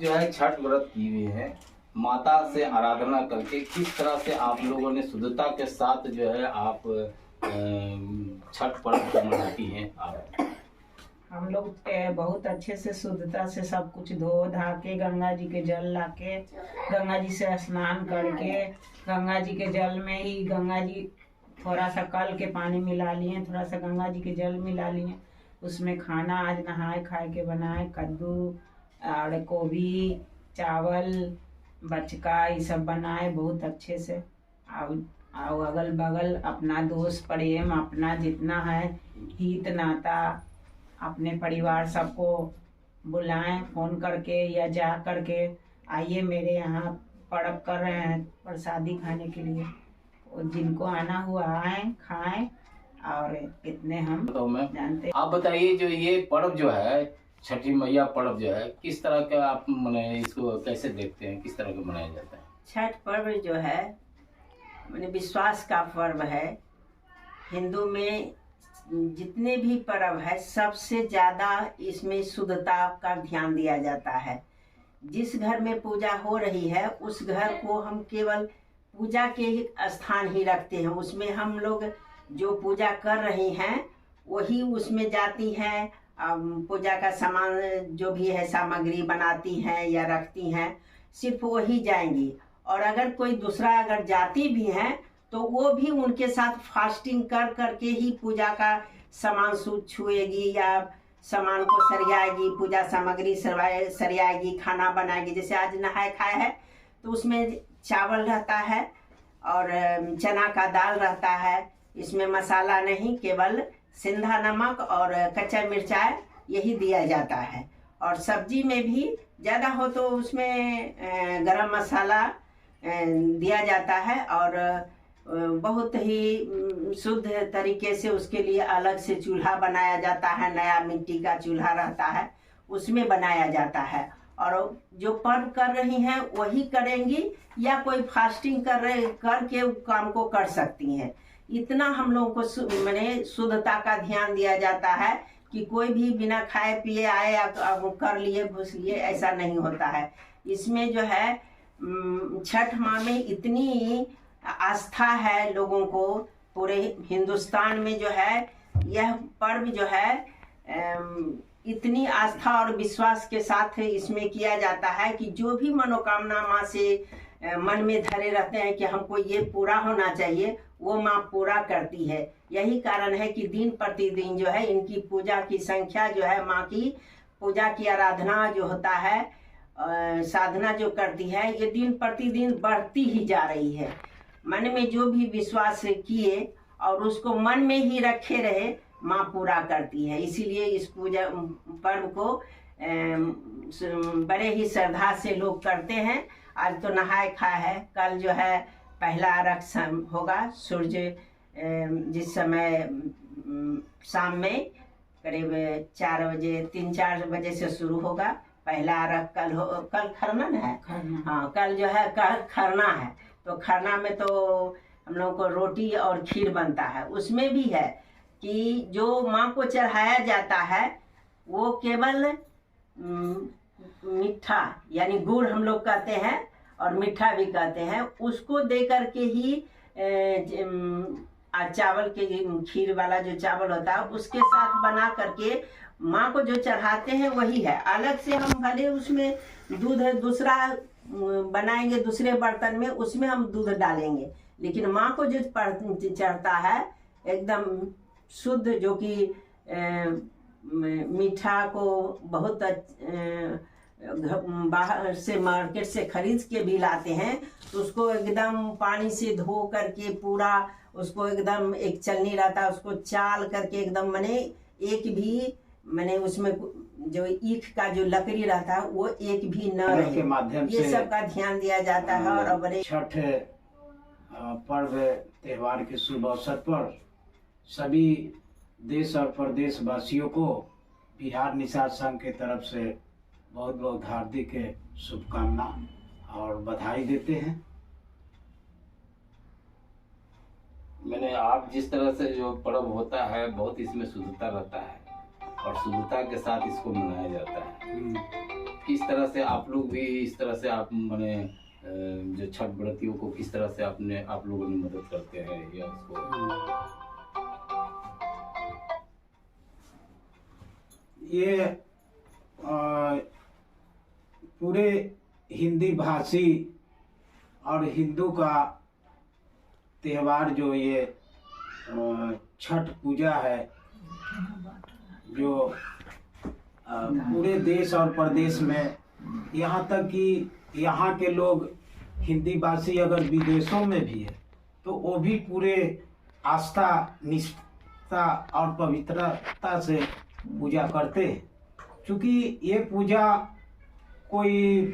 जो है छठ व्रत की हुई है, माता से आराधना करके किस तरह से आप लोगों ने शुद्धता के साथ जो है आप छठ पर्व को मनाती हैं आप? हम लोग बहुत अच्छे से शुद्धता से सब कुछ धो धा के गंगा जी के जल लाके गंगा जी से स्नान करके गंगा जी के जल में ही गंगा जी थोड़ा सा कल के पानी मिला लिए, थोड़ा सा गंगा जी के जल मिला लिए, उसमें खाना आज नहाए खाए के बनाए, कद्दू और गोभी चावल बचका ये सब बनाए बहुत अच्छे से। और अगल बगल अपना दोस्त प्रेम अपना जितना है हित नाता अपने परिवार सबको बुलाएं फोन करके या जा करके, आइए मेरे यहाँ पर्व कर रहे हैं प्रसादी खाने के लिए, और जिनको आना हुआ आए खाएं। और इतने हम तो मैं जानते। आप बताइए जो ये पर्व जो है छठी मैया पर्व जो है किस तरह का आप मनाए, इसको कैसे देखते हैं, किस तरह का मनाया जाता है? छठ पर्व जो है मैंने विश्वास का पर्व है। हिंदू में जितने भी पर्व है सबसे ज़्यादा इसमें शुद्धता का ध्यान दिया जाता है। जिस घर में पूजा हो रही है उस घर को हम केवल पूजा के स्थान ही रखते हैं, उसमें हम लोग जो पूजा कर रहे हैं वही उसमें जाती हैं, पूजा का सामान जो भी है सामग्री बनाती हैं या रखती हैं, सिर्फ वही जाएंगी। और अगर कोई दूसरा अगर जाती भी हैं तो वो भी उनके साथ फास्टिंग कर करके ही पूजा का सामान छुएगी या सामान को सरियाएगी, पूजा सामग्री सरियाएगी, खाना बनाएगी। जैसे आज नहाए खाए है तो उसमें चावल रहता है और चना का दाल रहता है, इसमें मसाला नहीं, केवल सिंधा नमक और कच्चा मिर्चाई यही दिया जाता है। और सब्जी में भी ज़्यादा हो तो उसमें गरम मसाला दिया जाता है और बहुत ही शुद्ध तरीके से उसके लिए अलग से चूल्हा बनाया जाता है, नया मिट्टी का चूल्हा रहता है उसमें बनाया जाता है। और जो पर्व कर रही हैं वही करेंगी या कोई फास्टिंग करके काम को कर सकती हैं। इतना हम लोगों को मैंने शुद्धता का ध्यान दिया जाता है कि कोई भी बिना खाए पिए आए या कर लिए घुस लिए, ऐसा नहीं होता है। इसमें जो है छठ माँ में इतनी आस्था है लोगों को, पूरे हिंदुस्तान में जो है यह पर्व जो है इतनी आस्था और विश्वास के साथ इसमें किया जाता है कि जो भी मनोकामना माँ से मन में धरे रहते हैं कि हमको ये पूरा होना चाहिए, वो माँ पूरा करती है। यही कारण है कि दिन प्रतिदिन जो है इनकी पूजा की संख्या जो है, माँ की पूजा की आराधना जो होता है, साधना जो करती है, ये दिन प्रतिदिन बढ़ती ही जा रही है। मन में जो भी विश्वास किए और उसको मन में ही रखे रहे, माँ पूरा करती है। इसीलिए इस पूजा पर्व को बड़े ही श्रद्धा से लोग करते हैं। आज तो नहाए खाए है, कल जो है पहला अर्घ होगा, सूर्य जिस समय शाम में करीब 4 बजे 3-4 बजे से शुरू होगा पहला अर्घ। कल खरना है, हाँ कल जो है खरना है। तो खरना में तो हम लोगों को रोटी और खीर बनता है। उसमें भी है कि जो माँ को चढ़ाया जाता है वो केवल मीठा यानी गुड़ हम लोग कहते हैं और मीठा भी कहते हैं, उसको दे करके ही चावल के खीर वाला जो चावल होता है उसके साथ बना करके माँ को जो चढ़ाते हैं वही है। अलग से हम भले उसमें दूध दूसरा बनाएंगे दूसरे बर्तन में, उसमें हम दूध डालेंगे, लेकिन माँ को जो चढ़ता है एकदम शुद्ध, जो कि मीठा को बहुत बाहर से मार्केट से खरीद के भी लाते हैं, तो उसको एकदम पानी से धो करके पूरा उसको एकदम एक चलनी रहता है उसको चाल करके एकदम मैंने एक भी मैंने उसमें जो ईख का जो लकड़ी रहता है वो एक भी न रहे, के माध्यम ये सब का ध्यान दिया जाता है। और बड़े छठ पर्व त्योहार के शुभ अवसर पर सभी देश और प्रदेश वासियों को बिहार निषाद संघ के तरफ से बहुत बहुत हार्दिक शुभकामना और बधाई देते हैं। मैंने आप जिस तरह से जो पर्व होता है बहुत इसमें शुद्धता रहता है और शुद्धता के साथ इसको मनाया जाता है। किस तरह से आप लोग भी इस तरह से आप माने जो छठ व्रतियों को किस तरह से आप लोगों ने मदद करते हैं या उसको? ये पूरे हिंदी भाषी और हिंदू का त्यौहार जो ये छठ पूजा है, जो पूरे देश और प्रदेश में, यहाँ तक कि यहाँ के लोग हिंदी भाषी अगर विदेशों में भी है तो वो भी पूरे आस्था, निष्ठा और पवित्रता से पूजा करते हैं। क्योंकि ये पूजा कोई